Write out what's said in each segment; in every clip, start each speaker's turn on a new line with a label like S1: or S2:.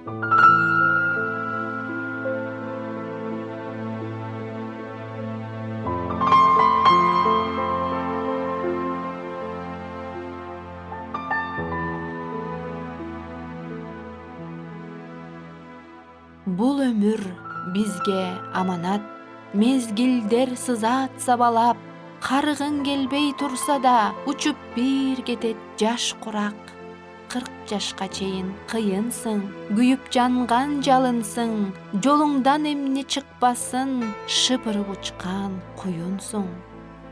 S1: Бул өмүр бизге аманат, мезгилдер сызат сабалап, карыгың келбей турса да, учуп бир кетет жаш курак. 40 жашка чейин кыйынсың, күйүп жанган жалынсың, жолуңдан эмне чыкпасын, шыпырып учкан куюнсуң.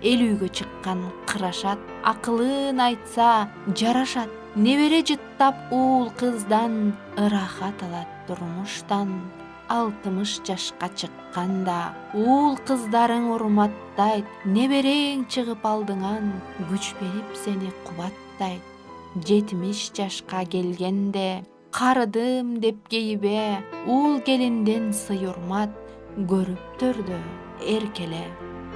S1: 50-гө чыккан кырашат, акылын айтса жарашат, небере жыттап уул кыздан, ырахат алат турмуштан. 60 жашка чыкканда уул кыздарың урматтайт, неберең чыгып алдыңан күч берип сени кубаттайт. 70 жашка келгенде карыдым деп кейбе, уул келинден сый урмат көрүп төрдө эркеле.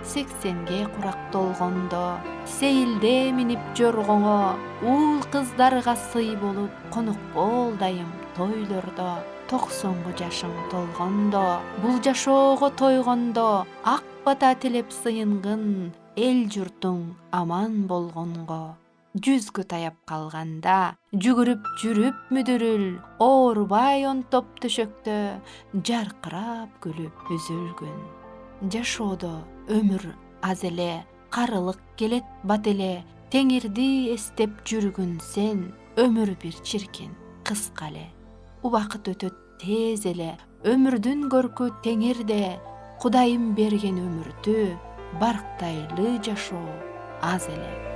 S1: 80ге курак толгондо сейилде минип жоргоңо, уул кыздарга сый болуп конок бол дайым тойлордо. 90 жашың толгондо, бул жашоого тойгондо, ак бата тилеп сыйынгын, эл журтуң аман болгонго. 100гө таяп калганда, жүгүрүп жүрүп мүдүрүл, оорубай онтоп төшөктө, жаркырап күлүп үзүлгүн. Жашоодо өмүр аз эле, карылык келет бат эле, теңирди эстеп жүргүн сен, өмүр бир чиркин, кыска эле. Убакыт өтөт тез эле, өмүрдүн көркү теңирде, Кудайым берген өмүрдү барктайлы жашоо аз эле.